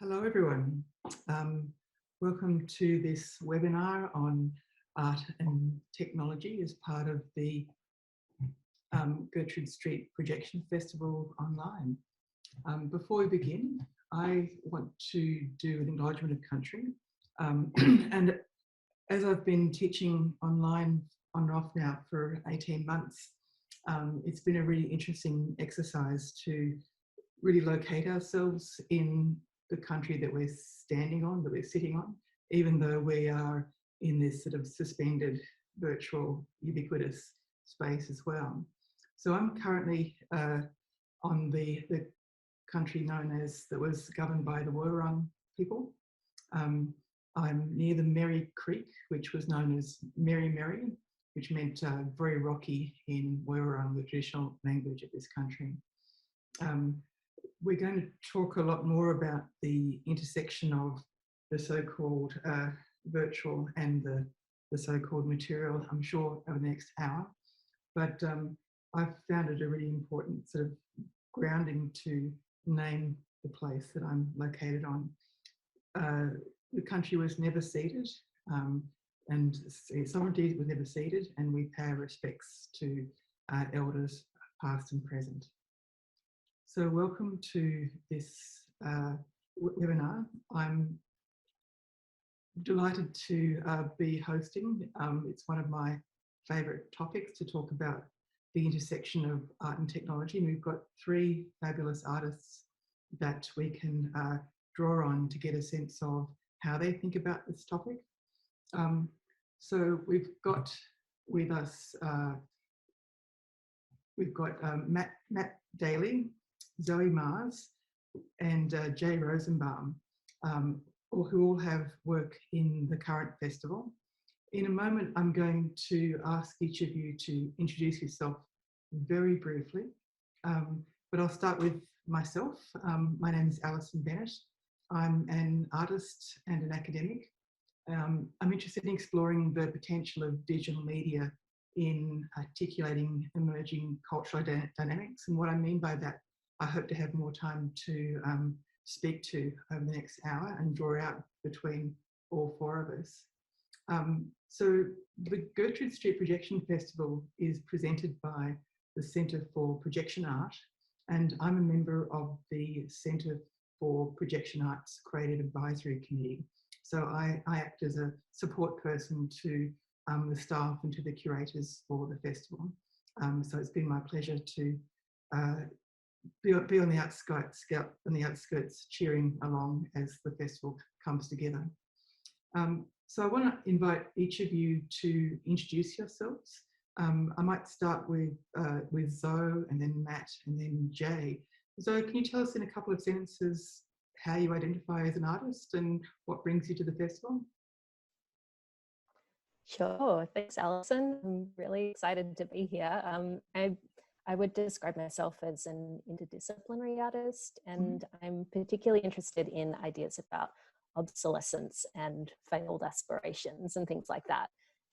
Hello everyone. Welcome to this webinar on art and technology as part of the Gertrude Street Projection Festival online. Before we begin, I want to do an acknowledgement of country. And as I've been teaching online on and off now for 18 months, it's been a really interesting exercise to really locate ourselves in the country that we're standing on, that we're sitting on, even though we are in this sort of suspended virtual ubiquitous space as well. So I'm currently on the country known as, that was governed by the Wurrung people. I'm near the Merry Creek, which was known as Merry Merry, which meant very rocky in Wurrung, the traditional language of this country. We're going to talk a lot more about the intersection of the so-called virtual and the so-called material, I'm sure, over the next hour. But I've found it a really important sort of grounding to name the place that I'm located on. The country was never ceded, and sovereignty was never ceded, and we pay our respects to elders past and present. So welcome to this webinar. I'm delighted to be hosting. It's one of my favourite topics to talk about, the intersection of art and technology. And we've got three fabulous artists that we can draw on to get a sense of how they think about this topic. So we've got with us, we've got Matt Daly, Zoe Mars, and Jay Rosenbaum, who all have work in the current festival. In a moment, I'm going to ask each of you to introduce yourself very briefly, but I'll start with myself. My name is Alison Bennett. I'm an artist and an academic. I'm interested in exploring the potential of digital media in articulating emerging cultural dynamics. And what I mean by that, I hope to have more time to speak to over the next hour and draw out between all four of us. So the Gertrude Street Projection Festival is presented by the Centre for Projection Art, and I'm a member of the Centre for Projection Art's Creative Advisory Committee. So I act as a support person to the staff and to the curators for the festival. So it's been my pleasure to be on the outskirts, cheering along as the festival comes together. So I want to invite each of you to introduce yourselves. I might start with Zoe, and then Matt, and then Jay. Zoe, can you tell us in a couple of sentences how you identify as an artist and what brings you to the festival? Sure, thanks Alison. I'm really excited to be here. I would describe myself as an interdisciplinary artist, and I'm particularly interested in ideas about obsolescence and failed aspirations and things like that.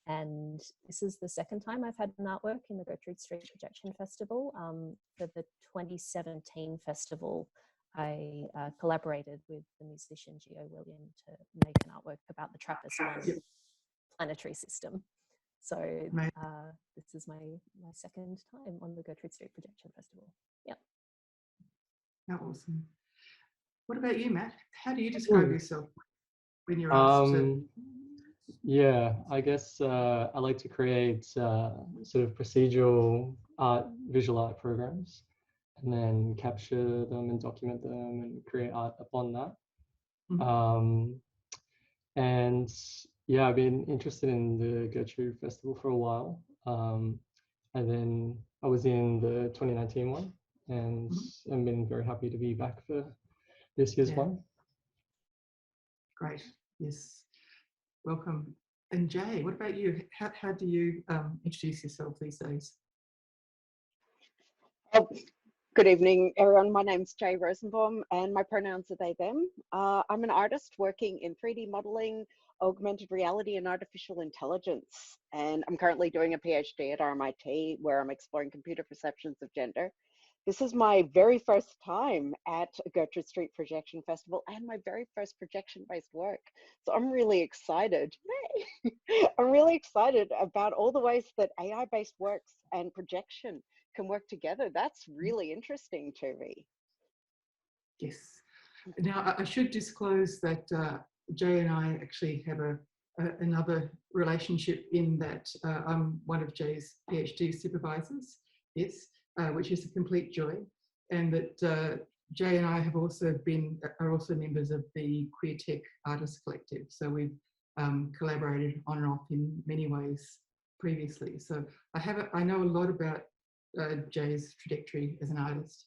And this is the second time I've had an artwork in the Gertrude Street Projection Festival. For the 2017 festival, I collaborated with the musician Geo William to make an artwork about the Trappist planetary system. So this is my second time on the Gertrude Street Projection Festival. Yep. Awesome. What about you, Matt? How do you describe yourself when you're asked to? Yeah, I guess I like to create sort of procedural art, visual art programs, and then capture them and document them and create art upon that. And yeah, I've been interested in the Gertrude Festival for a while. And then I was in the 2019 one, and I've been very happy to be back for this year's one. Great, yes, welcome. And Jay, what about you? How do you introduce yourself these days? Good evening, everyone. My name's Jay Rosenbaum, and my pronouns are they, them. I'm an artist working in 3D modeling, augmented reality, and artificial intelligence. And I'm currently doing a PhD at RMIT where I'm exploring computer perceptions of gender. This is my very first time at a Gertrude Street Projection Festival and my very first projection-based work. So I'm really excited. I'm really excited about all the ways that AI-based works and projection can work together. That's really interesting to me. Yes. Now, I should disclose that Jay and I actually have another relationship in that I'm one of Jay's PhD supervisors, yes, which is a complete joy. And that Jay and I are also members of the Queer Tech Artists Collective. So we've collaborated on and off in many ways previously. So I know a lot about Jay's trajectory as an artist.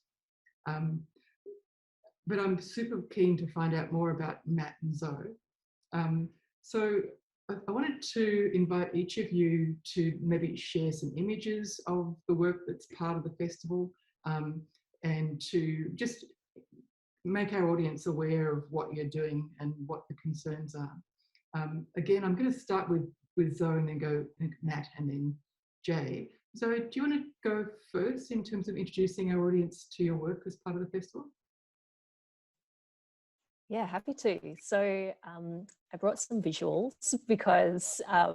But I'm super keen to find out more about Matt and Zoe. So I wanted to invite each of you to maybe share some images of the work that's part of the festival, and to just make our audience aware of what you're doing and what the concerns are. Again, I'm going to start with Zoe and then go Matt and then Jay. Zoe, do you want to go first in terms of introducing our audience to your work as part of the festival? Yeah, happy to. So I brought some visuals because I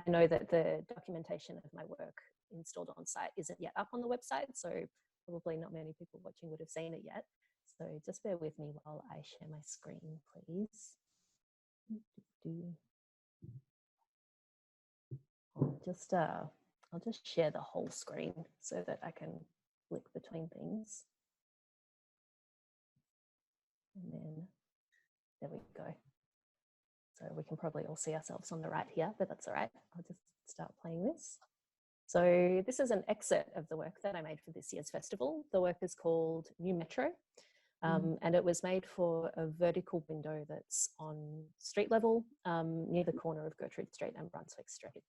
know that the documentation of my work installed on site isn't yet up on the website, so probably not many people watching would have seen it yet. So just bear with me while I share my screen, please. I'll just share the whole screen so that I can flick between things. And then there we go. So we can probably all see ourselves on the right here, but that's all right. I'll just start playing this. So this is an excerpt of the work that I made for this year's festival. The work is called New Metro, and it was made for a vertical window that's on street level near the corner of Gertrude Street and Brunswick Street.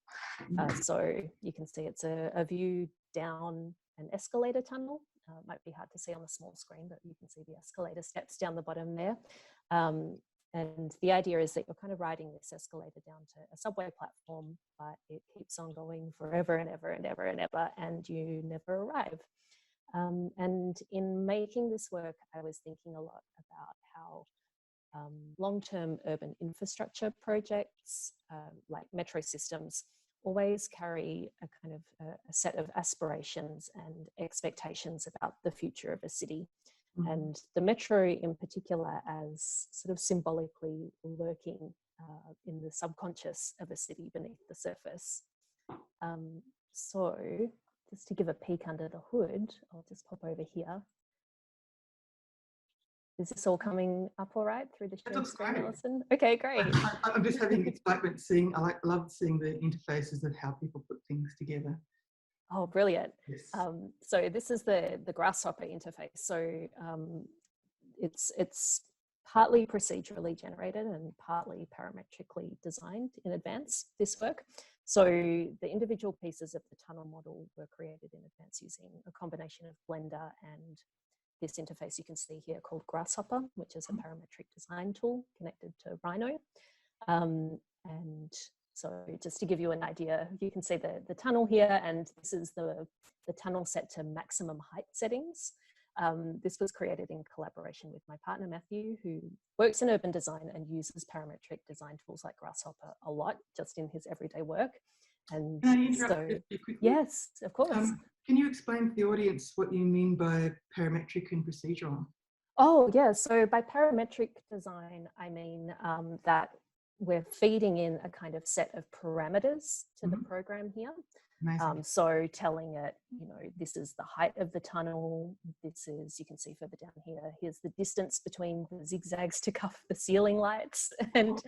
So you can see it's a view down an escalator tunnel. It might be hard to see on the small screen, but you can see the escalator steps down the bottom there. And the idea is that you're kind of riding this escalator down to a subway platform, but it keeps on going forever and ever and ever and ever, and you never arrive. And in making this work, I was thinking a lot about how long-term urban infrastructure projects, like metro systems, always carry a kind of a set of aspirations and expectations about the future of a city. And the metro in particular as sort of symbolically lurking in the subconscious of a city beneath the surface. So just to give a peek under the hood, I'll just pop over here. Is this all coming up all right through the shared screen, Alison? Okay, great. I'm just having excitement seeing, love seeing the interfaces of how people put things together. Oh, brilliant. Yes. So this is the Grasshopper interface. So it's partly procedurally generated and partly parametrically designed in advance, this work. So the individual pieces of the tunnel model were created in advance using a combination of Blender and this interface you can see here called Grasshopper, which is a parametric design tool connected to Rhino. And so just to give you an idea, you can see the tunnel here, and this is the tunnel set to maximum height settings. This was created in collaboration with my partner, Matthew, who works in urban design and uses parametric design tools like Grasshopper a lot, just in his everyday work. And can I interrupt you quickly? Yes, of course. Can you explain to the audience what you mean by parametric and procedural? Oh, yeah. So by parametric design, I mean that we're feeding in a kind of set of parameters to the program here. So telling it, you know, this is the height of the tunnel. This is, you can see further down here, here's the distance between the zigzags to cuff the ceiling lights and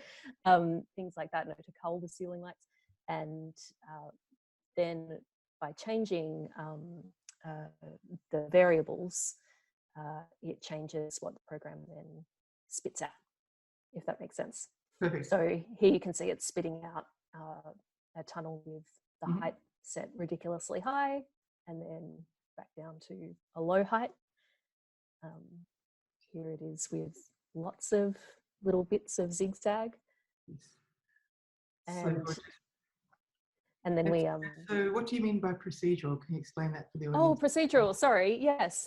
things like that, to cull the ceiling lights. And then by changing the variables, it changes what the program then spits out, if that makes sense. Perfect. So here you can see it's spitting out a tunnel with the height set ridiculously high and then back down to a low height. Here it is with lots of little bits of zigzag. Yes. And then we So what do you mean by procedural? Can you explain that for the oh, audience? procedural, sorry, yes.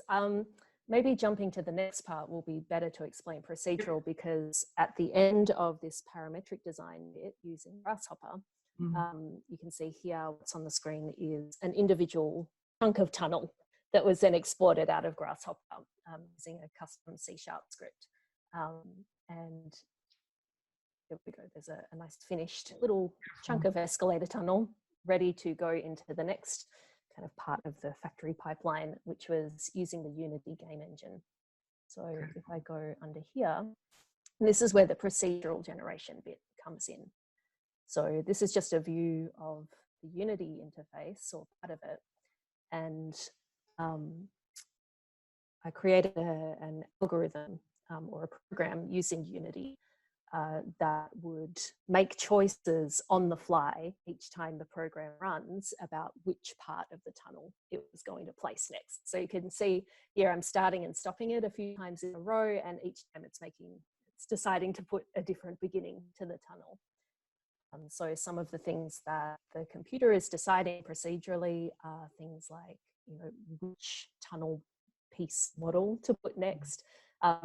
Maybe jumping to the next part will be better to explain procedural, because at the end of this parametric design bit using Grasshopper, you can see here what's on the screen is an individual chunk of tunnel that was then exported out of Grasshopper using a custom C# script. And there we go, there's a nice finished little chunk of escalator tunnel ready to go into the next kind of part of the factory pipeline, which was using the Unity game engine. So if I go under here, this is where the procedural generation bit comes in. So this is just a view of the Unity interface or part of it. And I created an algorithm or a program using Unity that would make choices on the fly each time the program runs about which part of the tunnel it was going to place next. So you can see here I'm starting and stopping it a few times in a row, and each time it's deciding to put a different beginning to the tunnel. So some of the things that the computer is deciding procedurally are things like, you know, which tunnel piece model to put next.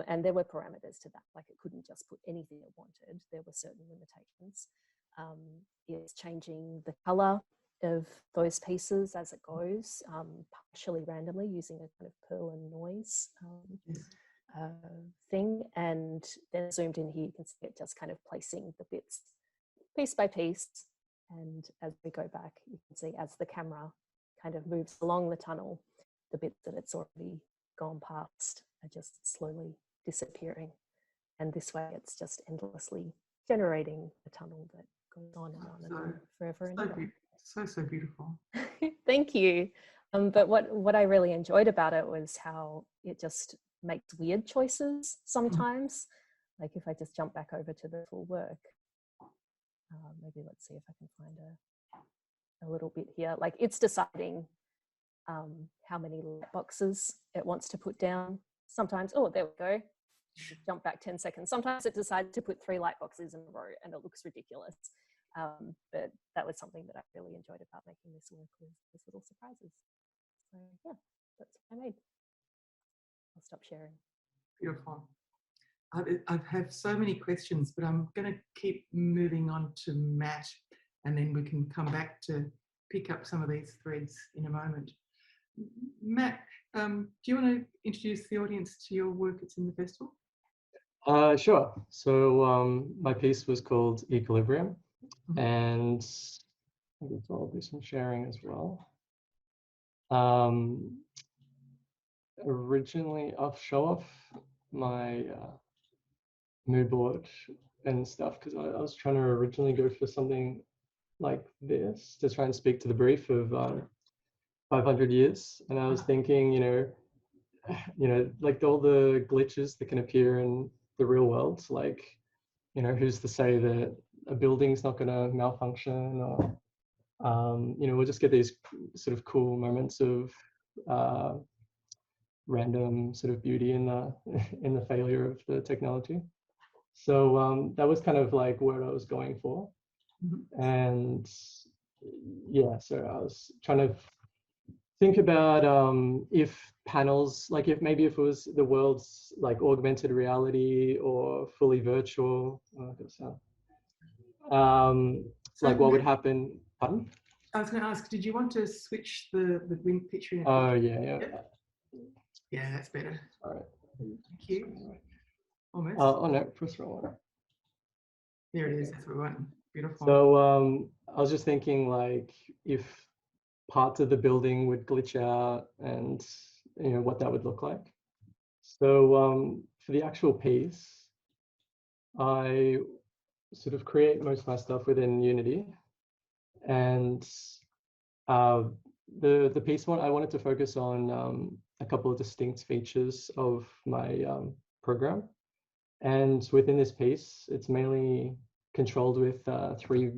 And there were parameters to that, like it couldn't just put anything it wanted. There were certain limitations. It's changing the color of those pieces as it goes, partially randomly using a kind of Perl and noise thing. And then zoomed in here, you can see it just kind of placing the bits piece by piece. And as we go back, you can see as the camera kind of moves along the tunnel, the bits that it's already gone past are just slowly disappearing. And this way it's just endlessly generating a tunnel that goes on and on and on forever and ever. So beautiful. Thank you. But what I really enjoyed about it was how it just makes weird choices sometimes. Like if I just jump back over to the full work, maybe let's see if I can find a little bit here. Like it's deciding how many light boxes it wants to put down. Sometimes, oh, there we go. Jump back 10 seconds. Sometimes it decides to put 3 light boxes in a row and it looks ridiculous. But that was something that I really enjoyed about making this work, was these little surprises. So yeah, that's what I made. I'll stop sharing. Beautiful. I have so many questions, but I'm going to keep moving on to Matt, and then we can come back to pick up some of these threads in a moment. Matt, do you want to introduce the audience to your work that's in the festival? Sure. So my piece was called Equilibrium, and I guess I'll do some sharing as well. Originally, I'll show off my mood board and stuff, because I was trying to originally go for something like this to try and speak to the brief of 500 years. And I was thinking, you know, like all the glitches that can appear in the real world, like, you know, who's to say that a building's not going to malfunction, or you know, we'll just get these sort of cool moments of random sort of beauty in the failure of the technology. So that was kind of like what I was going for. And yeah, so I was trying to think about if panels, like if it was the world's like augmented reality or fully virtual, like what would happen. Pardon? I was going to ask, did you want to switch the wing picture? Oh yeah. Yeah, that's better. All right. Thank you. Almost. Oh no, press wrong one. There it is. That's what we want. Beautiful. So I was just thinking, like, if parts of the building would glitch out, and you know what that would look like. So for the actual piece, I sort of create most of my stuff within Unity, and the piece I wanted to focus on a couple of distinct features of my program. And within this piece, it's mainly controlled with three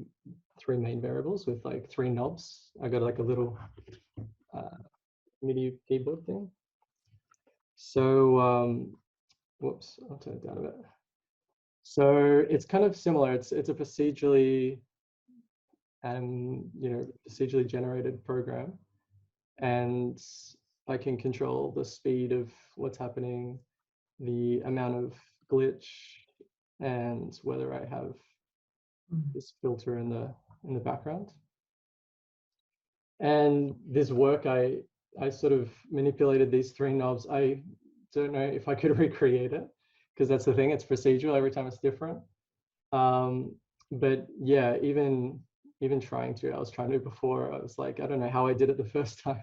main variables with like 3 knobs. I got like a little MIDI keyboard thing. So whoops, I'll turn it down a bit. So it's kind of similar. It's a procedurally and procedurally generated program, and I can control the speed of what's happening, the amount of glitch, and whether I have this filter in the background. And this work, I sort of manipulated these 3 knobs. I don't know if I could recreate it, because that's the thing, it's procedural, every time it's different. But yeah, even trying to, I was trying to before, I was like, I don't know how I did it the first time.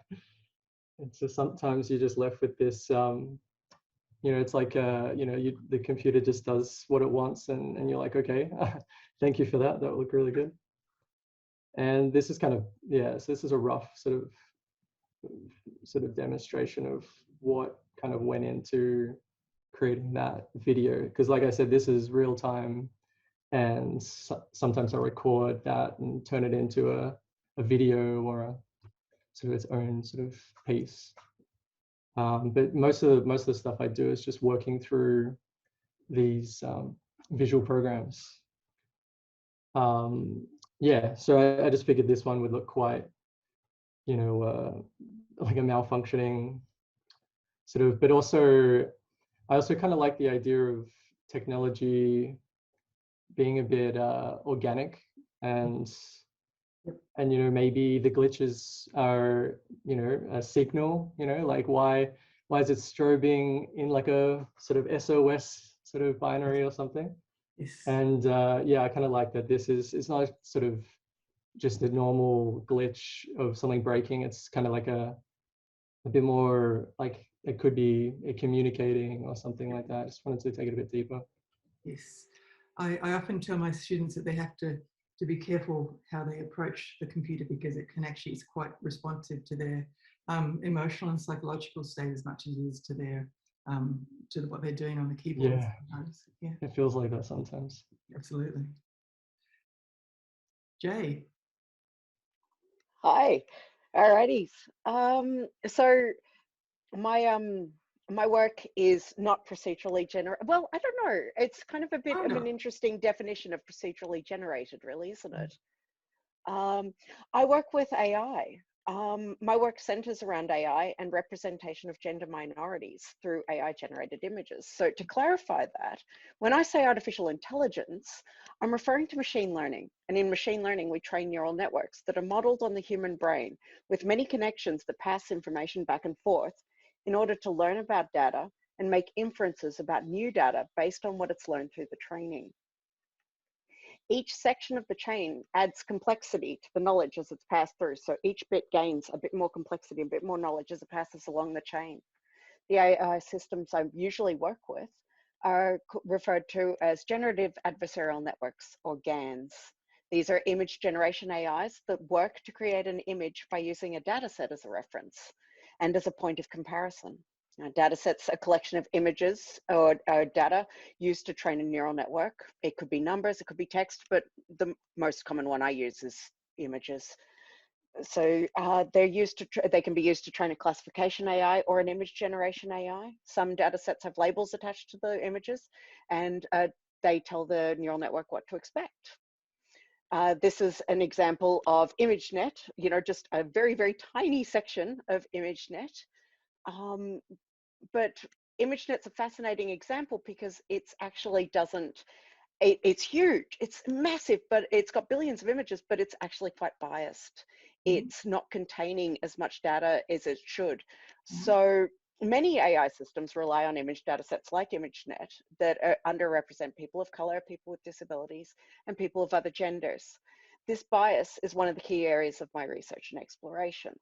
And so sometimes you're just left with this, it's like, the computer just does what it wants, and you're like, okay, thank you for that. That would look really good. And this is kind of, yeah, so this is a rough sort of demonstration of what kind of went into creating that video. Because like I said, this is real time, and sometimes I record that and turn it into a video or a sort of its own sort of piece. But most of the stuff I do is just working through these visual programs. Yeah, so I just figured this one would look quite, like a malfunctioning sort of, but also, I also kind of like the idea of technology being a bit organic, and maybe the glitches are, a signal, like why is it strobing in like a sort of SOS sort of binary or something? Yes. And yeah, I kind of like that it's not sort of just a normal glitch of something breaking. It's kind of like a bit more like it could be communicating or something like that. I just wanted to take it a bit deeper. Yes. I often tell my students that they have to be careful how they approach the computer, because it can actually is quite responsive to their emotional and psychological state as much as it is to their to what they're doing on the keyboard. Yeah. Sometimes. Yeah. It feels like that sometimes. Absolutely. Jay. Hi. Alrighty. So my work is not procedurally generated. Well, I don't know. It's kind of a bit of an interesting definition of procedurally generated, really, isn't it? I work with AI. My work centers around AI and representation of gender minorities through AI generated images. So to clarify that, when I say artificial intelligence, I'm referring to machine learning. And in machine learning, we train neural networks that are modeled on the human brain with many connections that pass information back and forth in order to learn about data and make inferences about new data based on what it's learned through the training. Each section of the chain adds complexity to the knowledge as it's passed through. So each bit gains a bit more complexity, a bit more knowledge as it passes along the chain. The AI systems I usually work with are referred to as generative adversarial networks, or GANs. These are image generation AIs that work to create an image by using a data set as a reference and as a point of comparison. Data sets a collection of images or data used to train a neural network. It could be numbers, it could be text, but the most common one I use is images. So they can be used to train a classification AI or an image generation AI. Some data sets have labels attached to the images, and they tell the neural network what to expect. This is an example of ImageNet, just a very, very tiny section of ImageNet. But ImageNet's a fascinating example because it's actually it's huge, it's massive, but it's got billions of images, but it's actually quite biased. It's not containing as much data as it should. So many AI systems rely on image data sets like ImageNet that underrepresent people of color, people with disabilities, and people of other genders. This bias is one of the key areas of my research and exploration.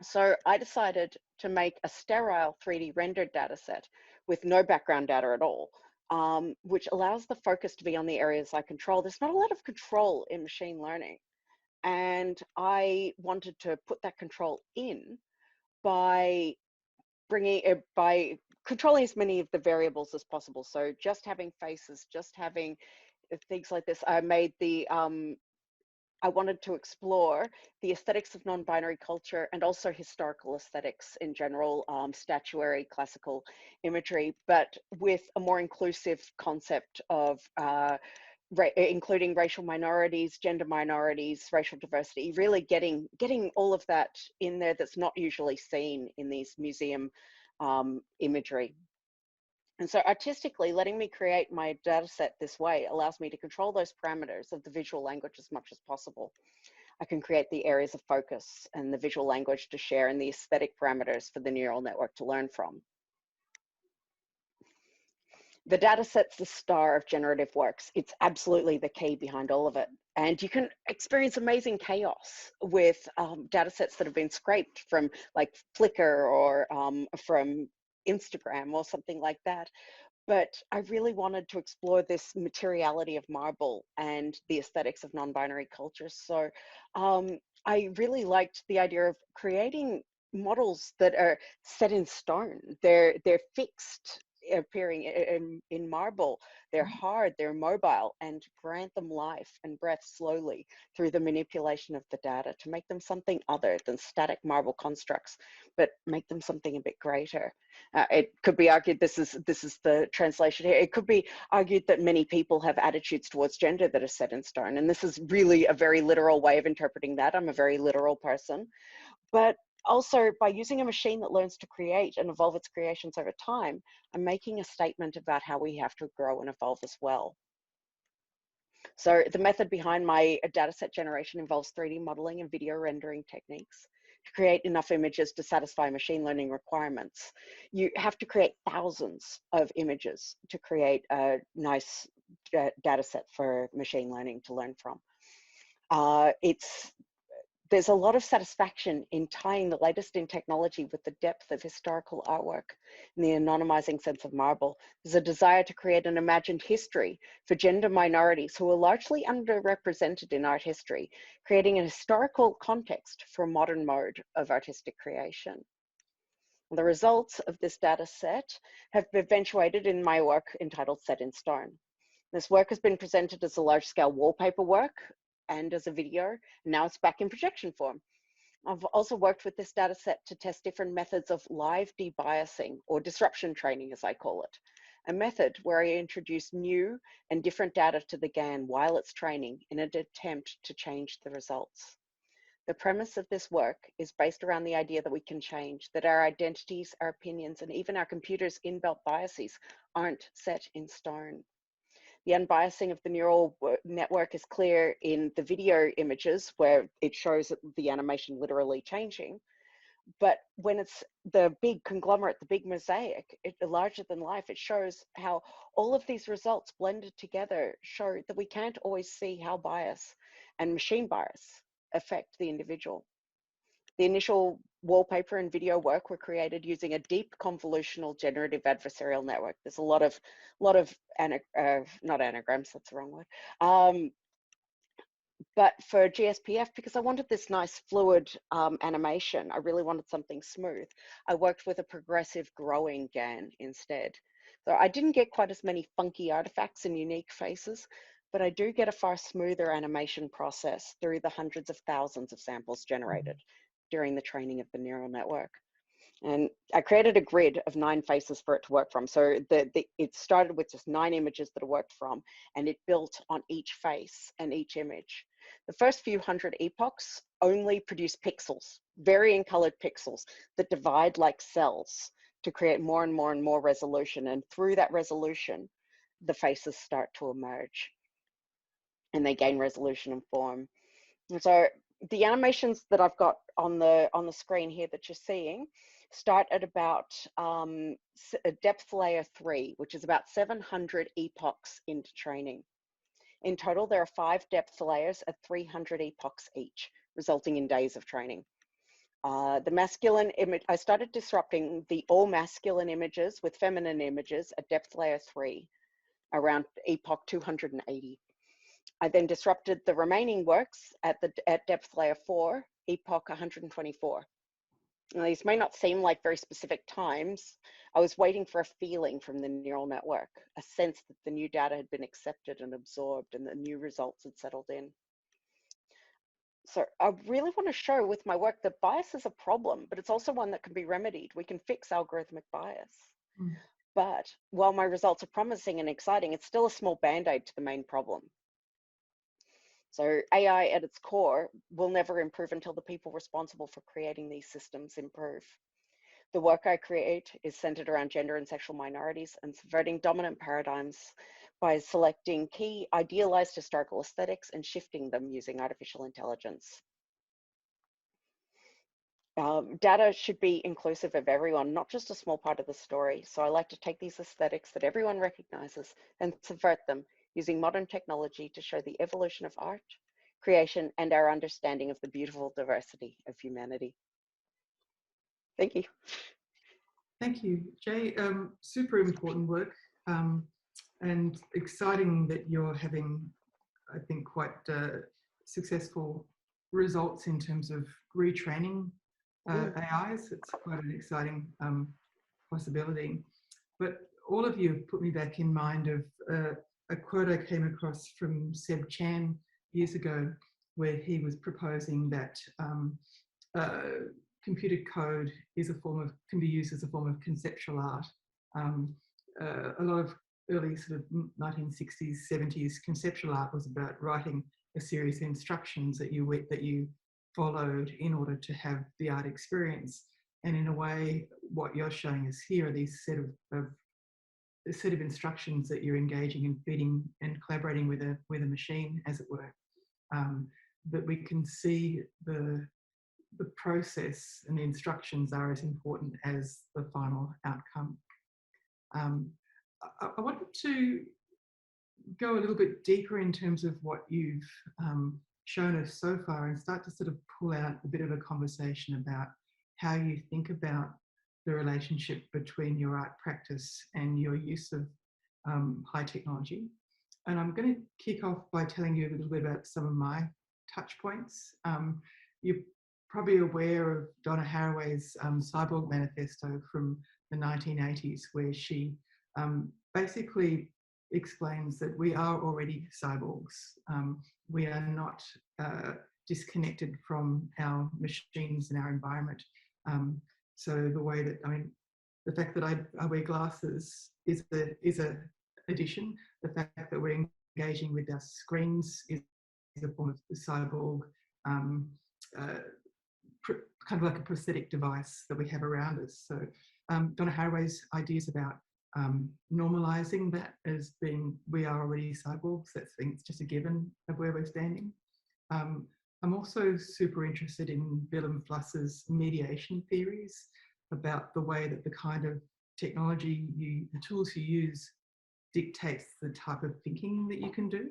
So I decided to make a sterile 3D rendered data set with no background data at all, which allows the focus to be on the areas I control. There's not a lot of control in machine learning. And I wanted to put that control in by controlling as many of the variables as possible. So just having faces, just having things like this. I wanted to explore the aesthetics of non-binary culture and also historical aesthetics in general, statuary, classical imagery, but with a more inclusive concept of including racial minorities, gender minorities, racial diversity, really getting all of that in there that's not usually seen in these museum imagery. And so artistically, letting me create my data set this way allows me to control those parameters of the visual language as much as possible. I can create the areas of focus and the visual language to share and the aesthetic parameters for the neural network to learn from. The data set's the star of generative works. It's absolutely the key behind all of it. And you can experience amazing chaos with data sets that have been scraped from like Flickr or from Instagram or something like that. But I really wanted to explore this materiality of marble and the aesthetics of non-binary cultures. So I really liked the idea of creating models that are set in stone. They're fixed, appearing in marble. They're hard, they're mobile, and grant them life and breath slowly through the manipulation of the data to make them something other than static marble constructs, but make them something a bit greater. It could be argued, this is the translation here, it could be argued that many people have attitudes towards gender that are set in stone, and this is really a very literal way of interpreting that. I'm a very literal person, but also, by using a machine that learns to create and evolve its creations over time, I'm making a statement about how we have to grow and evolve as well. So the method behind my dataset generation involves 3D modeling and video rendering techniques to create enough images to satisfy machine learning requirements. You have to create thousands of images to create a nice dataset for machine learning to learn from. There's a lot of satisfaction in tying the latest in technology with the depth of historical artwork and the anonymizing sense of marble. There's a desire to create an imagined history for gender minorities who are largely underrepresented in art history, creating an historical context for a modern mode of artistic creation. The results of this data set have eventuated in my work entitled Set in Stone. This work has been presented as a large-scale wallpaper work and as a video, and now it's back in projection form. I've also worked with this data set to test different methods of live debiasing, or disruption training as I call it, a method where I introduce new and different data to the GAN while it's training in an attempt to change the results. The premise of this work is based around the idea that we can change, that our identities, our opinions, and even our computer's inbuilt biases aren't set in stone. The unbiasing of the neural network is clear in the video images where it shows the animation literally changing. But when it's the big conglomerate, the big mosaic, larger than life, it shows how all of these results blended together show that we can't always see how bias and machine bias affect the individual. The initial wallpaper and video work were created using a deep convolutional generative adversarial network. There's a lot of not anagrams, that's the wrong word. But for GSPF, because I wanted this nice fluid animation, I really wanted something smooth, I worked with a progressive growing GAN instead. So I didn't get quite as many funky artifacts and unique faces, but I do get a far smoother animation process through the hundreds of thousands of samples generated during the training of the neural network. And I created a grid of 9 faces for it to work from. So it started with just 9 images that it worked from, and it built on each face and each image. The first few hundred epochs only produce pixels, varying colored pixels that divide like cells to create more and more and more resolution. And through that resolution, the faces start to emerge and they gain resolution and form. And so the animations that I've got on the screen here that you're seeing start at about depth layer 3, which is about 700 epochs into training. In total, there are 5 depth layers at 300 epochs each, resulting in days of training. The masculine image, I started disrupting the all masculine images with feminine images at depth layer 3, around epoch 280. I then disrupted the remaining works at depth layer 4, epoch 124. Now, these may not seem like very specific times. I was waiting for a feeling from the neural network, a sense that the new data had been accepted and absorbed and the new results had settled in. So I really want to show with my work that bias is a problem, but it's also one that can be remedied. We can fix algorithmic bias. But while my results are promising and exciting, it's still a small band-aid to the main problem. So AI at its core will never improve until the people responsible for creating these systems improve. The work I create is centered around gender and sexual minorities and subverting dominant paradigms by selecting key idealized historical aesthetics and shifting them using artificial intelligence. Data should be inclusive of everyone, not just a small part of the story. So I like to take these aesthetics that everyone recognizes and subvert them using modern technology to show the evolution of art, creation, and our understanding of the beautiful diversity of humanity. Thank you. Thank you, Jay. Super important work, and exciting that you're having, I think, quite successful results in terms of retraining AIs. It's quite an exciting possibility. But all of you have put me back in mind of a quote I came across from Seb Chan years ago, where he was proposing that computer code is can be used as a form of conceptual art. A lot of early sort of 1960s, 70s conceptual art was about writing a series of instructions that you followed in order to have the art experience. And in a way, what you're showing us here are these set of instructions that you're engaging in, feeding and collaborating with a machine, as it were. That we can see the process and the instructions are as important as the final outcome. I wanted to go a little bit deeper in terms of what you've shown us so far and start to sort of pull out a bit of a conversation about how you think about the relationship between your art practice and your use of high technology. And I'm going to kick off by telling you a little bit about some of my touch points. You're probably aware of Donna Haraway's Cyborg Manifesto from the 1980s, where she basically explains that we are already cyborgs. We are not disconnected from our machines and our environment. So the way that, the fact that I wear glasses is a addition. The fact that we're engaging with our screens is a form of the cyborg, kind of like a prosthetic device that we have around us. So Donna Haraway's ideas about normalizing that as being, we are already cyborgs, it's just a given of where we're standing. I'm also super interested in Willem Flusser's mediation theories about the way that the kind of technology, the tools you use dictates the type of thinking that you can do.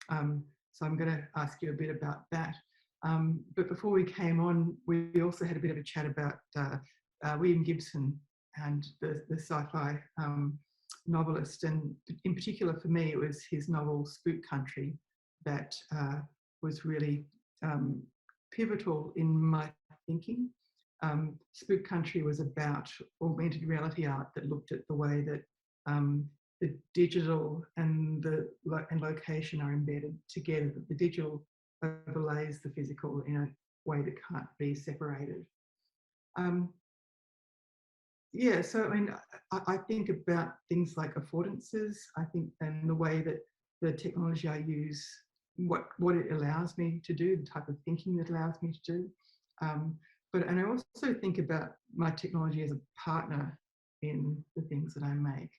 So I'm going to ask you a bit about that. But before we came on, we also had a bit of a chat about William Gibson and the sci-fi novelist. And in particular for me, it was his novel Spook Country that was really pivotal in my thinking. Spook Country was about augmented reality art that looked at the way that the digital and location are embedded together. The digital overlays the physical in a way that can't be separated. Yeah, so I think about things like affordances. I think and the way that the technology I use, what it allows me to do, the type of thinking that allows me to do. And I also think about my technology as a partner in the things that I make.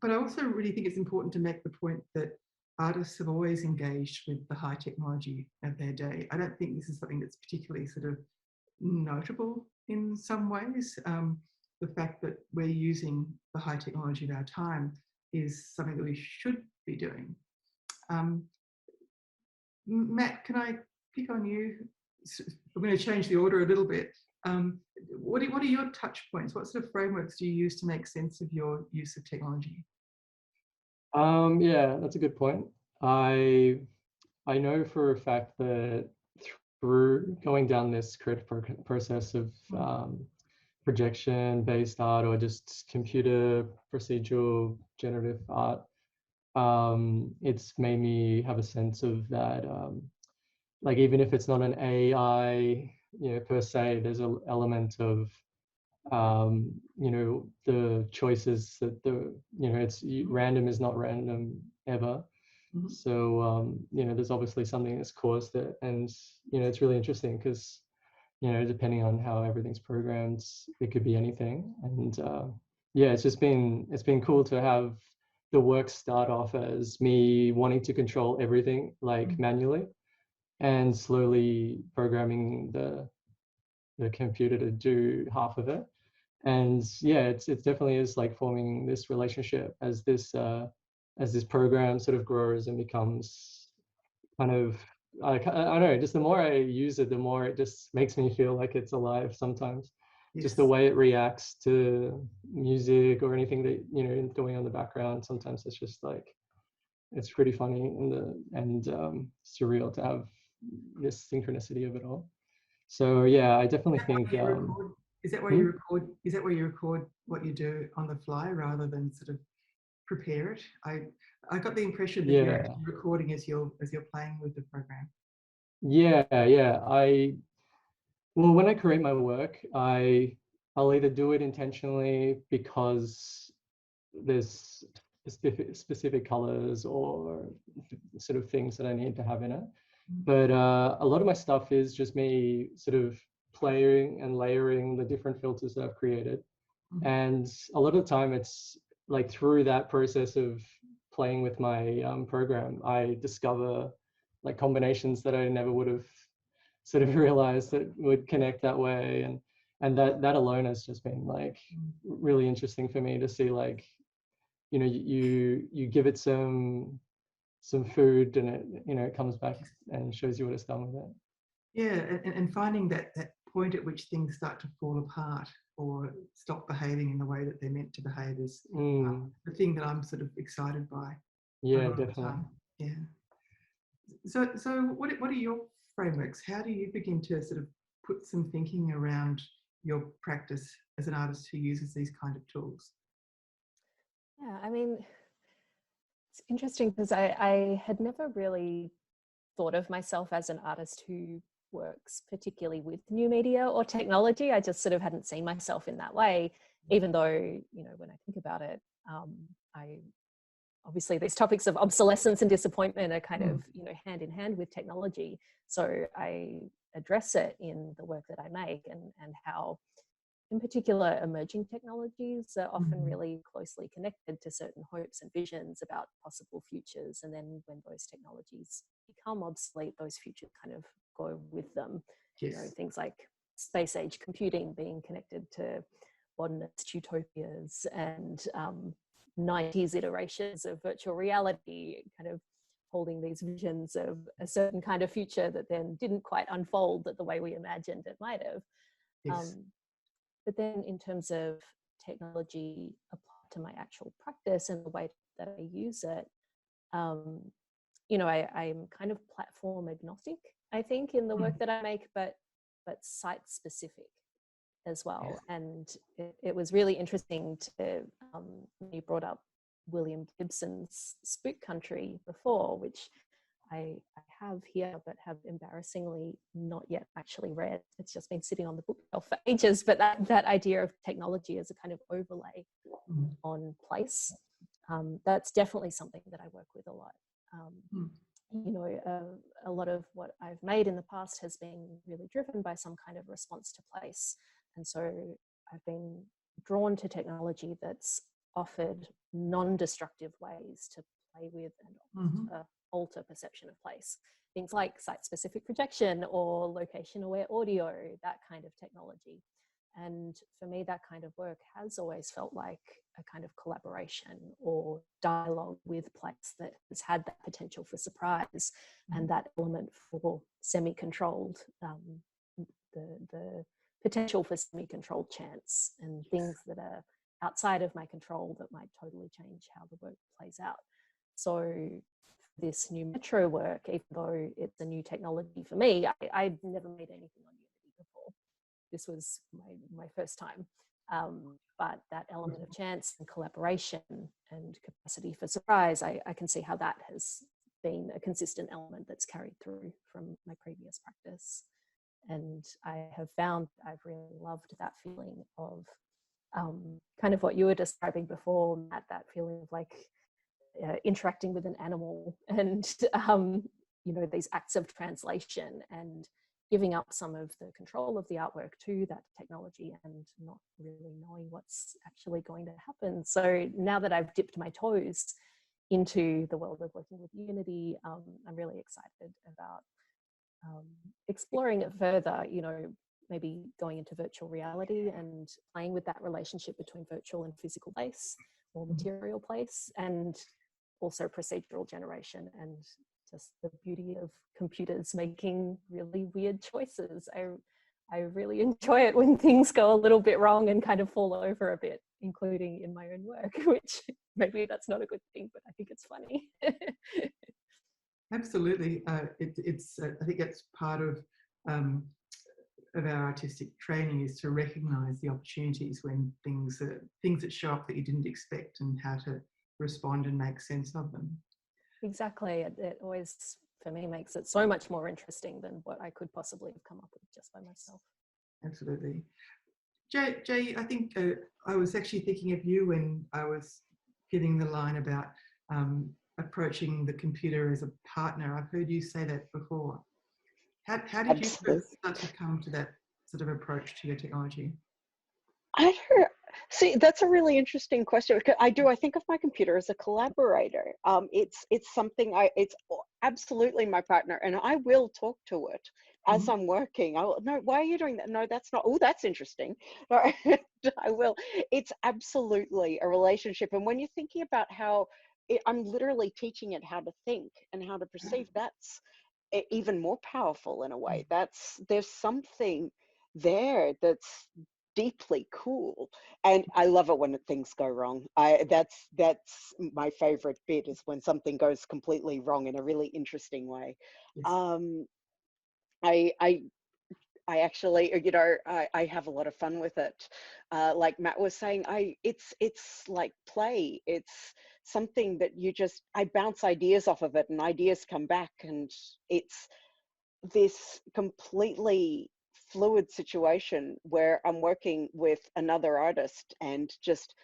But I also really think it's important to make the point that artists have always engaged with the high technology of their day. I don't think this is something that's particularly sort of notable in some ways. The fact that we're using the high technology of our time is something that we should be doing. Matt, can I pick on you? I'm going to change the order a little bit. What are your touch points? What sort of frameworks do you use to make sense of your use of technology? Yeah, that's a good point. I know for a fact that through going down this creative process of projection-based art or just computer procedural generative art, it's made me have a sense of that, like even if it's not an AI, per se, there's an element of you know, the choices that random is not random ever. So, you know, there's obviously something that's caused it. And, you know, it's really interesting because, you know, depending on how everything's programmed, it could be anything. And yeah, it's been cool to have the work start off as me wanting to control everything like manually, and slowly programming the computer to do half of it. And yeah, it definitely is like forming this relationship as this program sort of grows and becomes kind of, I don't know, just the more I use it, the more it just makes me feel like it's alive sometimes. Yes. Just the way it reacts to music or anything that, you know, going on in the background. Sometimes it's just like, it's pretty funny and surreal to have this synchronicity of it all. So yeah, I definitely think. Is that why you record? Is that why you record what you do on the fly rather than sort of prepare it? I got the impression that you're actually recording as you're playing with the program. Yeah. Well, when I create my work, I'll either do it intentionally because there's specific colors or sort of things that I need to have in it. But a lot of my stuff is just me sort of playing and layering the different filters that I've created. And a lot of the time it's like through that process of playing with my program, I discover like combinations that I never would have sort of realized that would connect that way. And that alone has just been like really interesting for me to see, like, you know, you give it some food and it, you know, it comes back and shows you what it's done with it. Yeah, and finding that point at which things start to fall apart or stop behaving in the way that they're meant to behave is the thing that I'm sort of excited by. Yeah, definitely. Yeah. So what are your frameworks? How do you begin to sort of put some thinking around your practice as an artist who uses these kind of tools? Yeah, I mean, it's interesting because I had never really thought of myself as an artist who works particularly with new media or technology. I just sort of hadn't seen myself in that way, even though, you know, when I think about it, I obviously these topics of obsolescence and disappointment are kind of, you know, hand in hand with technology. So I address it in the work that I make, and how in particular emerging technologies are often really closely connected to certain hopes and visions about possible futures. And then when those technologies become obsolete, those futures kind of go with them. Yes. You know, things like space age computing being connected to modernist utopias, and 90s iterations of virtual reality kind of holding these visions of a certain kind of future that then didn't quite unfold the way we imagined it might have. Yes. But then in terms of technology applied to my actual practice and the way that I use it, you know, I'm kind of platform agnostic, I think, in the work that I make, but site specific as well. Yes. And it was really interesting to, you brought up William Gibson's Spook Country before, which I have here, but have embarrassingly not yet actually read. It's just been sitting on the bookshelf for ages. But that idea of technology as a kind of overlay on place, that's definitely something that I work with a lot. You know, a lot of what I've made in the past has been really driven by some kind of response to place. And so I've been drawn to technology that's offered non-destructive ways to play with and alter perception of place. Things like site-specific projection or location-aware audio, that kind of technology. And for me, that kind of work has always felt like a kind of collaboration or dialogue with place that has had that potential for surprise and that element for semi-controlled, the potential for semi-controlled chance and things that are outside of my control that might totally change how the work plays out. So this new Metro work, even though it's a new technology for me, I've never made anything on Unity before. This was my first time. But that element of chance and collaboration and capacity for surprise, I can see how that has been a consistent element that's carried through from my previous practice. And I have found I've really loved that feeling of kind of what you were describing before, Matt, that feeling of like interacting with an animal and, you know, these acts of translation and giving up some of the control of the artwork to that technology and not really knowing what's actually going to happen. So now that I've dipped my toes into the world of working with Unity, I'm really excited about exploring it further, you know, maybe going into virtual reality and playing with that relationship between virtual and physical place or material place, and also procedural generation and just the beauty of computers making really weird choices. I really enjoy it when things go a little bit wrong and kind of fall over a bit, including in my own work, which maybe that's not a good thing, but I think it's funny. Absolutely. It's I think that's part of our artistic training, is to recognise the opportunities when things that show up that you didn't expect, and how to respond and make sense of them. Exactly. It always, for me, makes it so much more interesting than what I could possibly have come up with just by myself. Absolutely. Jay, I think I was actually thinking of you when I was giving the line about approaching the computer as a partner. I've heard you say that before. How did you first start to come to that sort of approach to your technology? I don't see. That's a really interesting question, because I think of my computer as a collaborator. It's something it's absolutely my partner, and I will talk to it as I'm working. I will, no, why are you doing that? No, that's not. Oh, that's interesting. I will. It's absolutely a relationship, and when you're thinking about how I'm literally teaching it how to think and how to perceive, that's even more powerful in a way. There's something there that's deeply cool, and I love it when things go wrong. That's my favorite bit, is when something goes completely wrong in a really interesting way. Yes. I actually, you know, I have a lot of fun with it. Like Matt was saying, it's like play. It's something that I bounce ideas off of it, and ideas come back, and it's this completely fluid situation where I'm working with another artist, and just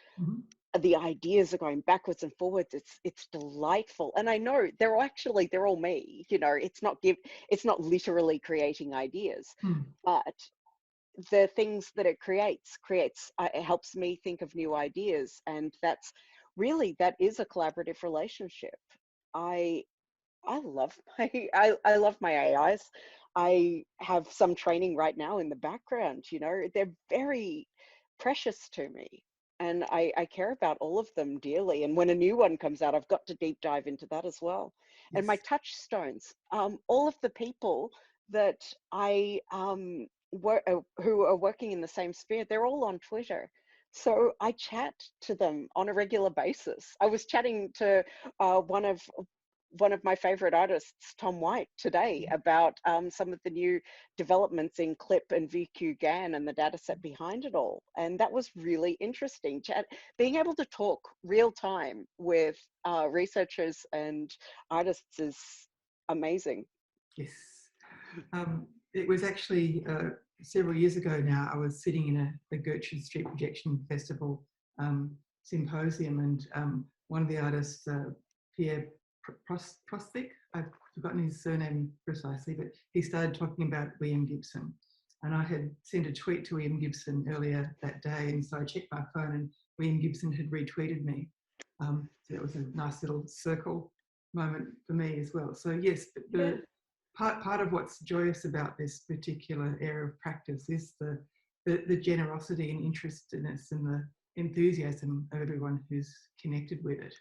the ideas are going backwards and forwards. It's delightful, and I know they're all me. You know, it's not literally creating ideas, but the things that it creates it helps me think of new ideas, and that is a collaborative relationship. I love I love my AIs. I have some training right now in the background. You know, they're very precious to me, and I care about all of them dearly. And when a new one comes out, I've got to deep dive into that as well. Yes. And my touchstones, all of the people that I who are working in the same sphere, they're all on Twitter. So I chat to them on a regular basis. I was chatting to one of my favorite artists, Tom White, today about some of the new developments in CLIP and VQ-GAN and the data set behind it all. And that was really interesting. Being able to talk real time with researchers and artists is amazing. Yes. It was actually several years ago now. I was sitting in a Gertrude Street Projection Festival symposium, and one of the artists, Pierre Prostik, I've forgotten his surname precisely, but he started talking about William Gibson. And I had sent a tweet to William Gibson earlier that day, and so I checked my phone, and William Gibson had retweeted me. So that was a nice little circle moment for me as well. So yes, the part of what's joyous about this particular area of practice is the generosity and interestedness and the enthusiasm of everyone who's connected with it.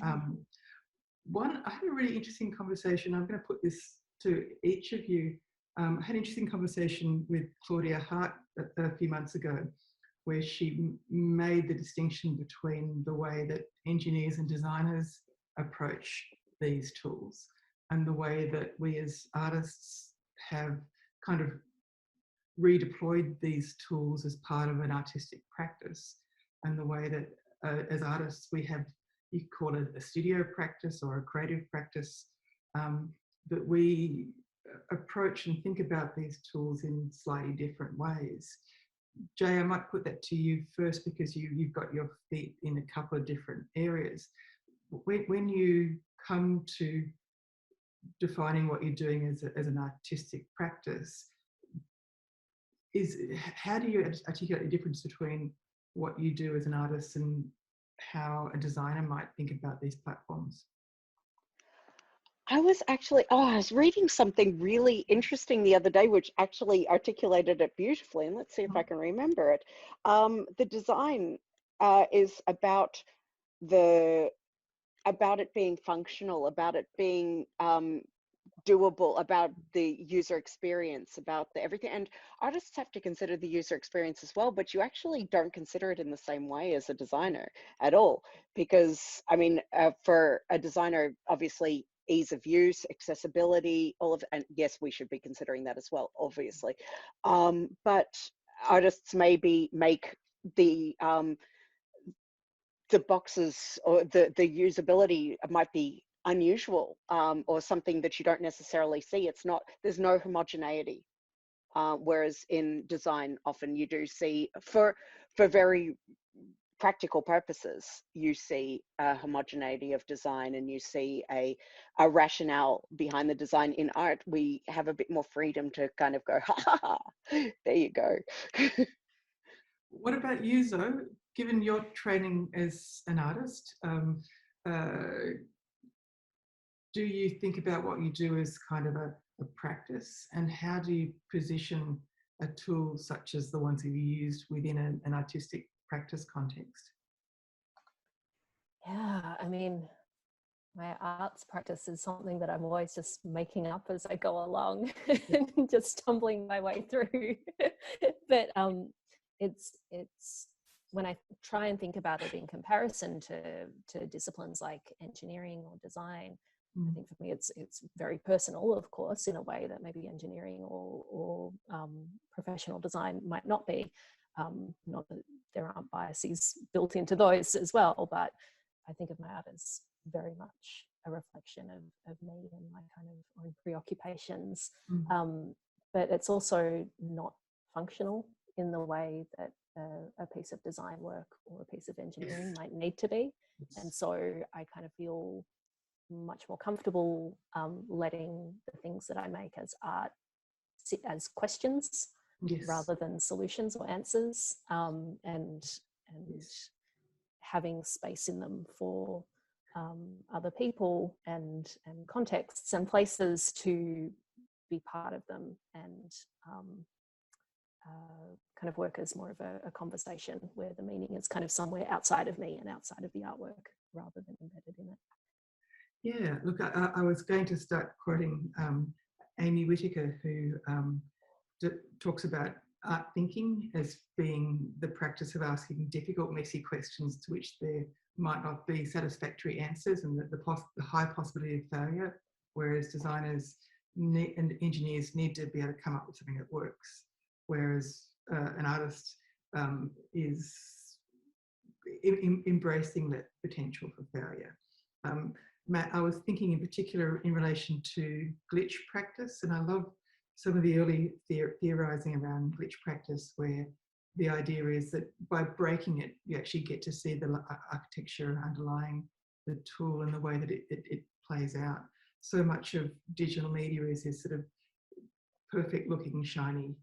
I had a really interesting conversation. I'm going to put this to each of you. I had an interesting conversation with Claudia Hart a few months ago, where she made the distinction between the way that engineers and designers approach these tools and the way that we as artists have kind of redeployed these tools as part of an artistic practice, and the way that as artists we have, you call it a studio practice or a creative practice, that we approach and think about these tools in slightly different ways. Jay, I might put that to you first because you've got your feet in a couple of different areas. When you come to defining what you're doing as an artistic practice, how do you articulate the difference between what you do as an artist and how a designer might think about these platforms? I was reading something really interesting the other day, which actually articulated it beautifully. And let's see if I can remember it. The design is about it being functional, about it being doable, about the user experience, about everything. And artists have to consider the user experience as well, but you actually don't consider it in the same way as a designer at all. Because, I mean, for a designer, obviously, ease of use, accessibility, and yes, we should be considering that as well, obviously. But artists maybe make the boxes or the usability might be unusual, or something that you don't necessarily see. There's no homogeneity. Whereas in design, often you do see, for very practical purposes, you see a homogeneity of design, and you see a rationale behind the design. In art, we have a bit more freedom to kind of go, ha ha ha, there you go. What about you, Zoe? Given your training as an artist, do you think about what you do as kind of a practice, and how do you position a tool such as the ones that you used within an artistic practice context? Yeah, I mean, my arts practice is something that I'm always just making up as I go along and just stumbling my way through. But it's when I try and think about it in comparison to disciplines like engineering or design, I think for me it's very personal, of course, in a way that maybe engineering or professional design might not be. Not that there aren't biases built into those as well, but I think of my art as very much a reflection of me and my kind of own preoccupations. But it's also not functional in the way that a piece of design work or a piece of engineering might need to be. And so I kind of feel much more comfortable letting the things that I make as art sit as questions rather than solutions or answers, and having space in them for other people and contexts and places to be part of them, and kind of work as more of a conversation where the meaning is kind of somewhere outside of me and outside of the artwork rather than embedded in it. Yeah, look, I was going to start quoting Amy Whitaker, who talks about art thinking as being the practice of asking difficult, messy questions to which there might not be satisfactory answers, and the high possibility of failure, whereas designers and engineers need to be able to come up with something that works, whereas an artist is embracing that potential for failure. Matt, I was thinking in particular in relation to glitch practice, and I love some of the early theorizing around glitch practice, where the idea is that by breaking it, you actually get to see the architecture underlying the tool and the way that it plays out. So much of digital media is this sort of perfect looking, shiny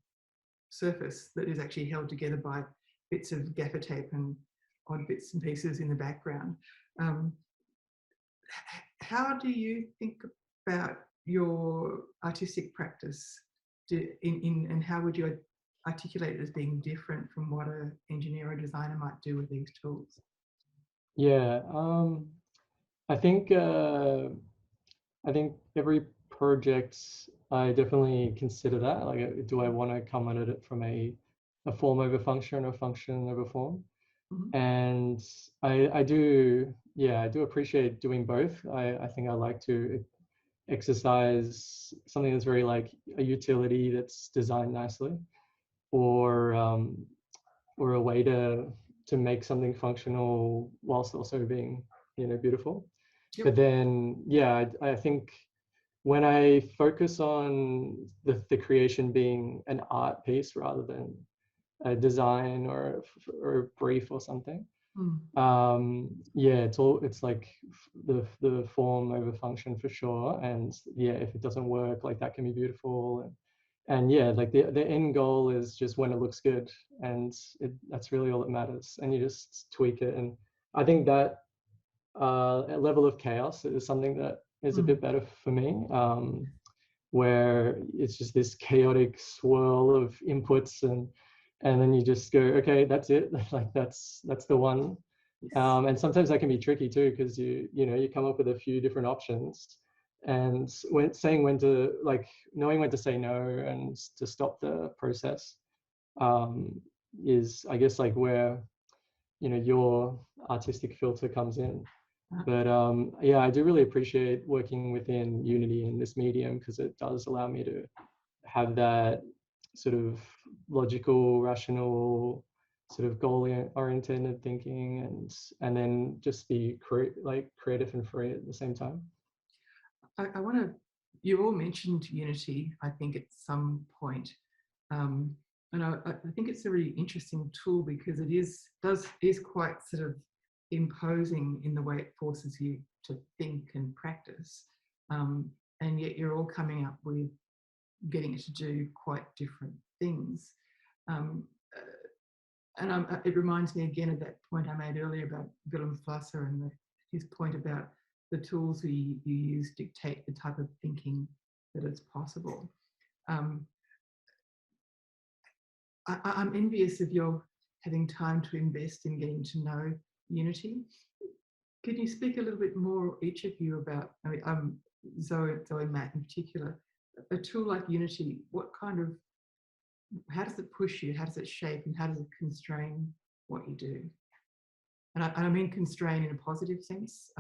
surface that is actually held together by bits of gaffer tape and odd bits and pieces in the background. How do you think about your artistic practice and how would you articulate it as being different from what an engineer or designer might do with these tools? Yeah, I think every project, I definitely consider that. Like, do I want to come at it from a form over function or function over form? And I do appreciate doing both. I think I like to exercise something that's very like a utility that's designed nicely, or a way to make something functional whilst also being beautiful. But then I think when I focus on the creation being an art piece rather than a design or a brief or something, yeah, it's like the form over function for sure. And yeah, if it doesn't work, like that can be beautiful. And yeah, like the end goal is just when it looks good, and that's really all that matters. And you just tweak it. And I think that a level of chaos is something that is a bit better for me, where it's just this chaotic swirl of inputs, and then you just go, okay, that's it. Like that's the one. And sometimes that can be tricky too, because you come up with a few different options, and when to, like, knowing when to say no and to stop the process is, I guess, like where your artistic filter comes in. But yeah, I do really appreciate working within Unity in this medium, because it does allow me to have that sort of logical, rational, sort of goal-oriented thinking, and then just be creative and free at the same time. I want to, you all mentioned Unity, I think, at some point. And I think it's a really interesting tool, because it is quite sort of imposing in the way it forces you to think and practice. And yet you're all coming up with getting it to do quite different things. It reminds me again of that point I made earlier about Willem Flusser and his point about the tools you use dictate the type of thinking that is possible. I'm envious of your having time to invest in getting to know Unity. Could you speak a little bit more, each of you, about, I mean, Zoe, Matt in particular, a tool like Unity, how does it push you, how does it shape, and how does it constrain what you do? And I mean constrain in a positive sense.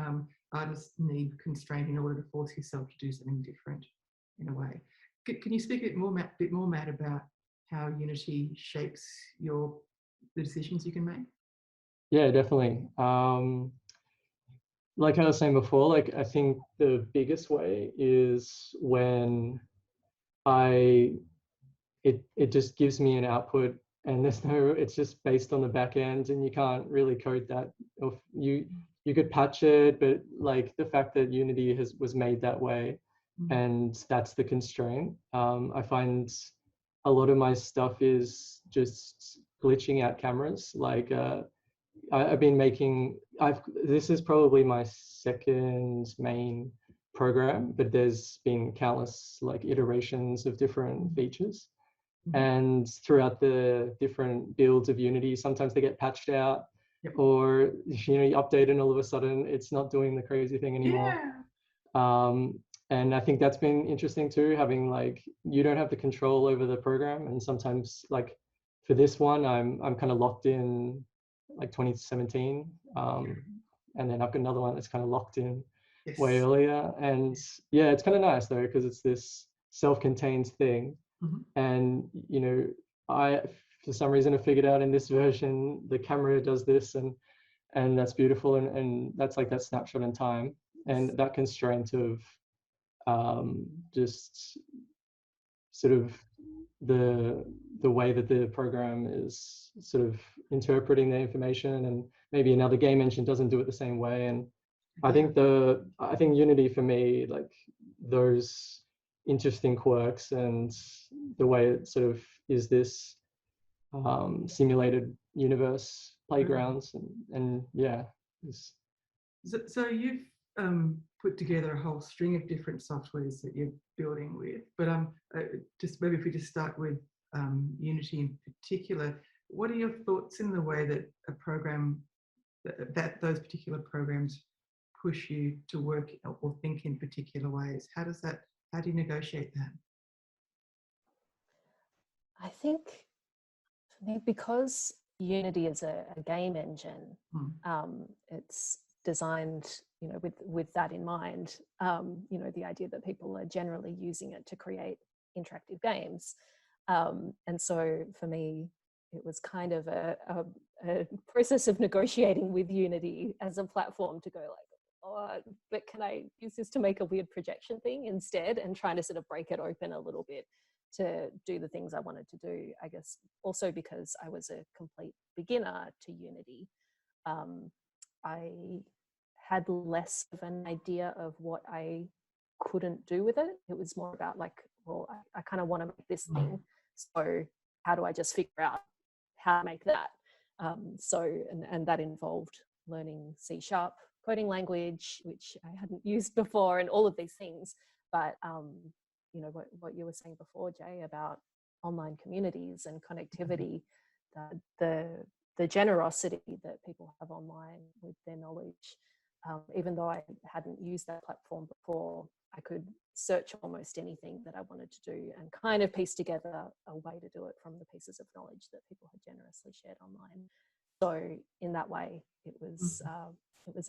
Artists need constraint in order to force yourself to do something different in a way. Can you speak a bit more, Matt, about how Unity shapes the decisions you can make? Yeah, definitely. Like I was saying before, like I think the biggest way is when it just gives me an output, and it's just based on the back end, and you can't really code that. Or you could patch it, but like the fact that Unity was made that way, and that's the constraint. I find a lot of my stuff is just glitching out cameras. Like I've been making, this is probably my second main program, but there's been countless like iterations of different features. And throughout the different builds of Unity, sometimes they get patched out, or you update it and all of a sudden it's not doing the crazy thing anymore. And I think that's been interesting too, having like, you don't have the control over the program, and sometimes like for this one, I'm kind of locked in like 2017, and then I've got another one that's kind of locked in way earlier. And yeah, it's kind of nice though, because it's this self-contained thing. And I, for some reason, have figured out in this version the camera does this, and that's beautiful, and that's like that snapshot in time, and that constraint of just sort of the way that the program is sort of interpreting the information, and maybe another game engine doesn't do it the same way. And I think Unity for me, like those interesting quirks and the way it sort of is this simulated universe playgrounds, and yeah. So you've put together a whole string of different softwares that you're building with, but just maybe if we just start with Unity in particular, what are your thoughts in the way that a program, that those particular programs push you to work or think in particular ways? How do you negotiate that? I think for me, because Unity is a game engine, it's designed, with that in mind. The idea that people are generally using it to create interactive games, and so for me, it was kind of a process of negotiating with Unity as a platform to go like, oh, but can I use this to make a weird projection thing instead, and trying to sort of break it open a little bit to do the things I wanted to do. I guess also because I was a complete beginner to Unity, I had less of an idea of what I couldn't do with it. It was more about like, well, I kind of want to make this thing. So how do I just figure out how to make that? And that involved learning C# coding language, which I hadn't used before, and all of these things. But you know, what you were saying before, Jay, about online communities and connectivity, the generosity that people have online with their knowledge. Even though I hadn't used that platform before, I could search almost anything that I wanted to do and kind of piece together a way to do it from the pieces of knowledge that people had generously shared online. So in that way, it was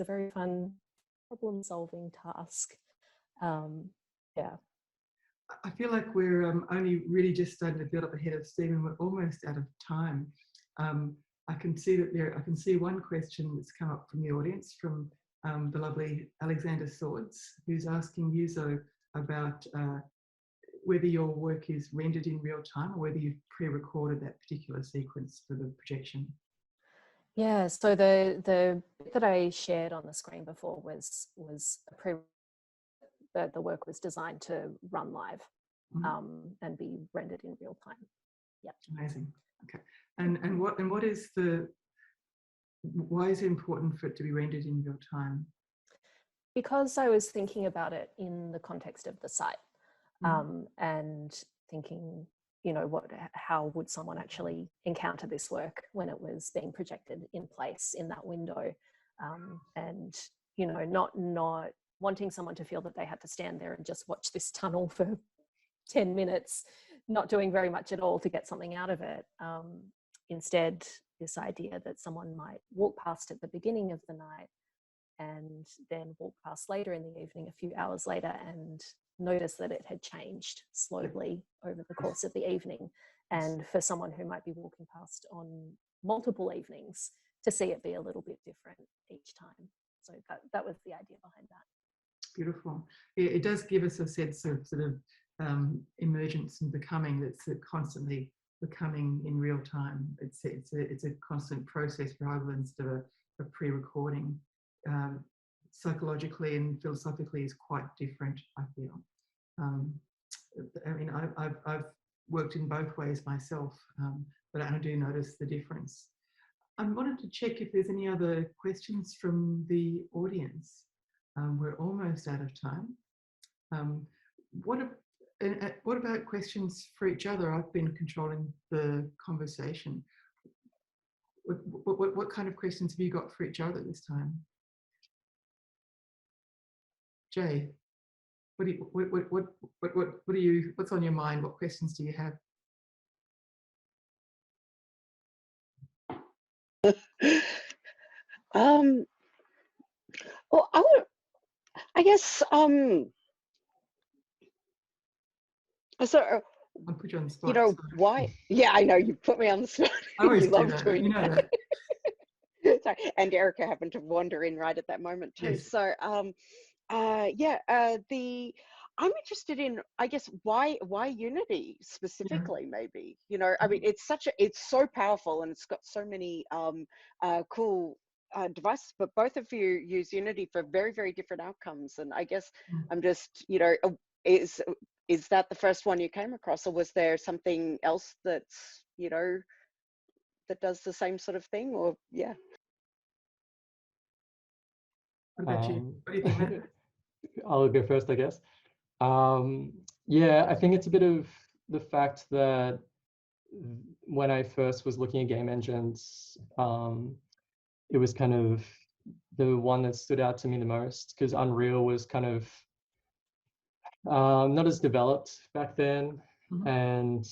a very fun problem-solving task. Yeah. I feel like we're only really just starting to build up ahead of steam, and we're almost out of time. I can see that I can see one question that's come up from the audience from the lovely Alexander Swords, who's asking you, Zoe, about whether your work is rendered in real time or whether you've pre-recorded that particular sequence for the projection. Yeah, so the bit that I shared on the screen before was the work was designed to run live and be rendered in real time. Yeah. Amazing. Okay. And what is why is it important for it to be rendered in real time? Because I was thinking about it in the context of the site, and thinking, you know, how would someone actually encounter this work when it was being projected in place in that window, and you know, not wanting someone to feel that they had to stand there and just watch this tunnel for 10 minutes, not doing very much at all to get something out of it. Instead, this idea that someone might walk past at the beginning of the night and then walk past later in the evening, a few hours later, and notice that it had changed slowly over the course of the evening. And for someone who might be walking past on multiple evenings, to see it be a little bit different each time. So that was the idea behind that. Beautiful. It does give us a sense of sort of emergence and becoming that's constantly becoming in real time. It's a constant process rather than sort of a pre-recording. Psychologically and philosophically is quite different, I feel. I mean, I've worked in both ways myself, but I do notice the difference. I wanted to check if there's any other questions from the audience. We're almost out of time. What about questions for each other? I've been controlling the conversation. What kind of questions have you got for each other this time? Jay, what's on your mind? What questions do you have? Well, I guess, so, I'll put you on the spot. you know, Sorry. why? Yeah, I know, you put me on the spot. I always You do love that. doing You know that. Sorry. And Erica happened to wander in right at that moment too. Yes. So, I'm interested in, I guess, why Unity specifically, maybe, you know, I mean, it's so powerful, and it's got so many cool devices, but both of you use Unity for very, very different outcomes. And I guess I'm just, you know, is that the first one you came across, or was there something else that's, you know, that does the same sort of thing? Or yeah. What about you? What do you think, Matt? I'll go first, I guess. Yeah, I think it's a bit of the fact that when I first was looking at game engines, it was kind of the one that stood out to me the most, because Unreal was kind of not as developed back then, and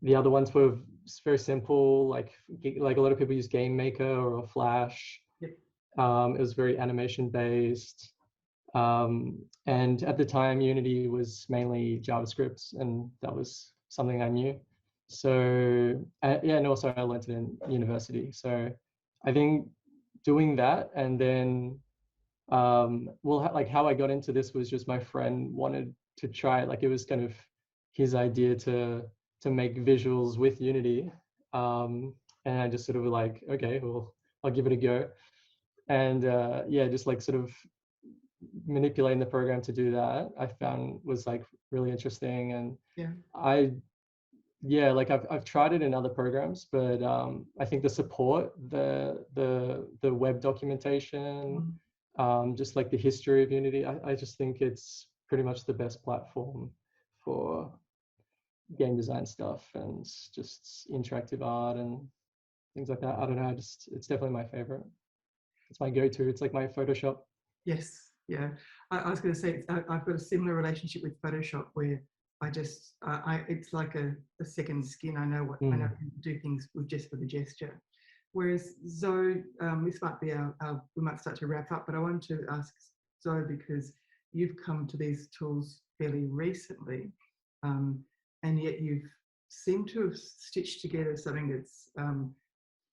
the other ones were very simple, like a lot of people use Game Maker or Flash. Yep. It was very animation based. And at the time, Unity was mainly JavaScript, and that was something I knew. So yeah, and also I learned it in university. So I think doing that, and then well, like how I got into this was just my friend wanted to try it. Like it was kind of his idea to make visuals with Unity. And I just sort of like, okay, well, I'll give it a go. And yeah, just like sort of manipulating the program to do that, I found was like really interesting. And yeah, yeah, like I've tried it in other programs, but I think the support, the web documentation, just like the history of Unity, I just think it's pretty much the best platform for game design stuff and just interactive art and things like that. I don't know, it's definitely my favorite. It's my go-to. It's like my Photoshop. yes, yeah. I was going to say I've got a similar relationship with Photoshop where I just it's like a second skin. I know I know how to do things with the gesture. Whereas Zoe, this might be we might start to wrap up, but I wanted to ask Zoe, because you've come to these tools fairly recently, and yet you've seemed to have stitched together something that's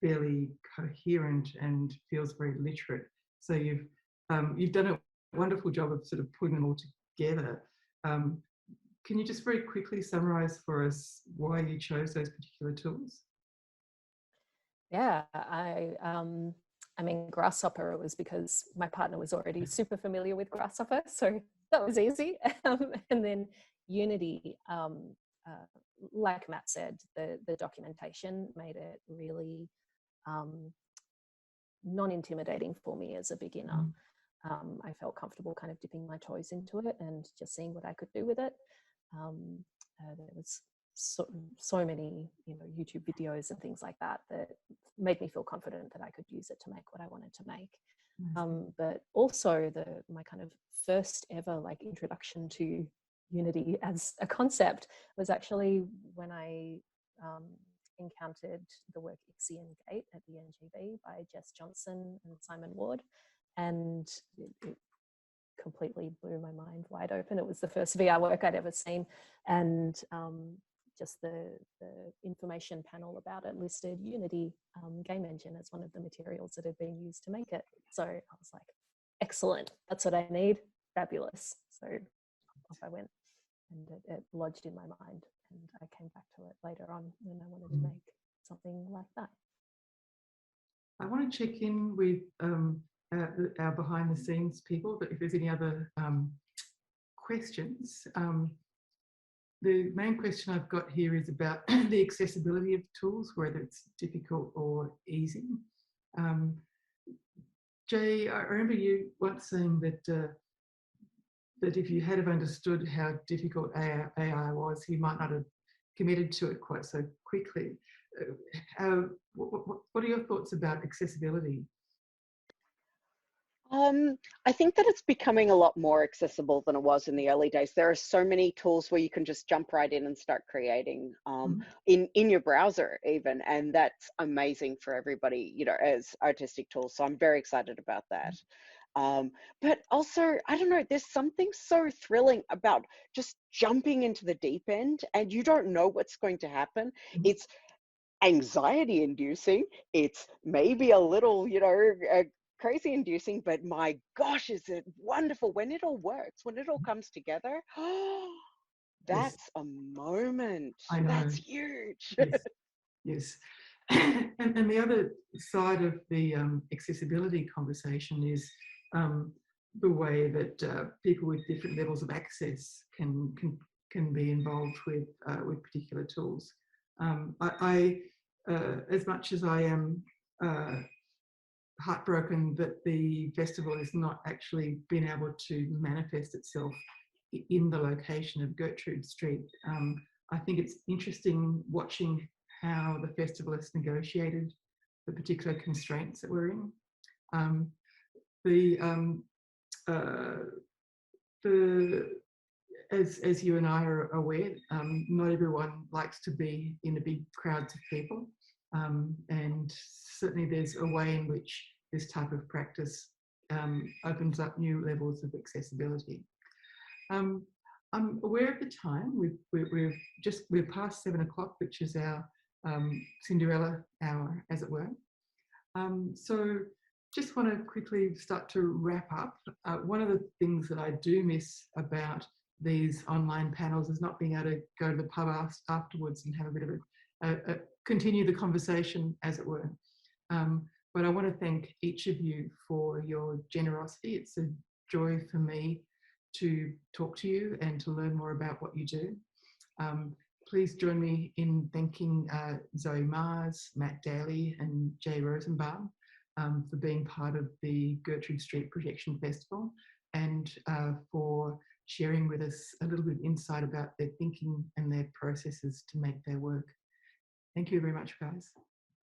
fairly coherent and feels very literate. So you've done a wonderful job of sort of putting them all together. Can you just very quickly summarize for us why you chose those particular tools? Yeah, I mean, Grasshopper was because my partner was already super familiar with Grasshopper, so that was easy. And then Unity, like Matt said, the documentation made it really non-intimidating for me as a beginner. I felt comfortable kind of dipping my toes into it and just seeing what I could do with it. There was so many, YouTube videos and things like that that made me feel confident that I could use it to make what I wanted to make. But also my kind of first ever like introduction to Unity as a concept was actually when I encountered the work Ixion Gate at the NGV by Jess Johnson and Simon Ward, and it completely blew my mind wide open. It was the first VR work I'd ever seen, and just the information panel about it listed Unity game engine as one of the materials that had been used to make it. So I was like, excellent, that's what I need, fabulous. So off I went, and it lodged in my mind, and I came back to it later on when I wanted to make something like that. I want to check in with our behind the scenes people, but if there's any other questions. The main question I've got here is about the accessibility of tools, whether it's difficult or easy. Jay, I remember you once saying that that if you had have understood how difficult AI was, you might not have committed to it quite so quickly. What are your thoughts about accessibility? I think that it's becoming a lot more accessible than it was in the early days. There are so many tools where you can just jump right in and start creating in your browser even, and that's amazing for everybody, as artistic tools. So I'm very excited about that. But also, I don't know, there's something so thrilling about just jumping into the deep end and you don't know what's going to happen. It's anxiety inducing. It's maybe a little, crazy inducing, but my gosh, is it wonderful when it all works, when it all comes together. That's a moment. I know. That's huge. Yes. And the other side of the accessibility conversation is the way that people with different levels of access can be involved with particular tools. I as much as I am heartbroken that the festival has not actually been able to manifest itself in the location of Gertrude Street, I think it's interesting watching how the festival has negotiated the particular constraints that we're in. As you and I are aware, not everyone likes to be in a big crowds of people, and certainly there's a way in which this type of practice opens up new levels of accessibility. I'm aware of the time. We're past 7 o'clock, which is our Cinderella hour, as it were. So just want to quickly start to wrap up. One of the things that I do miss about these online panels is not being able to go to the pub afterwards and have a bit of continue the conversation, as it were. But I want to thank each of you for your generosity. It's a joy for me to talk to you and to learn more about what you do. Please join me in thanking Zoe Mars, Matt Daly and Jay Rosenbaum for being part of the Gertrude Street Projection Festival and for sharing with us a little bit of insight about their thinking and their processes to make their work. Thank you very much, guys.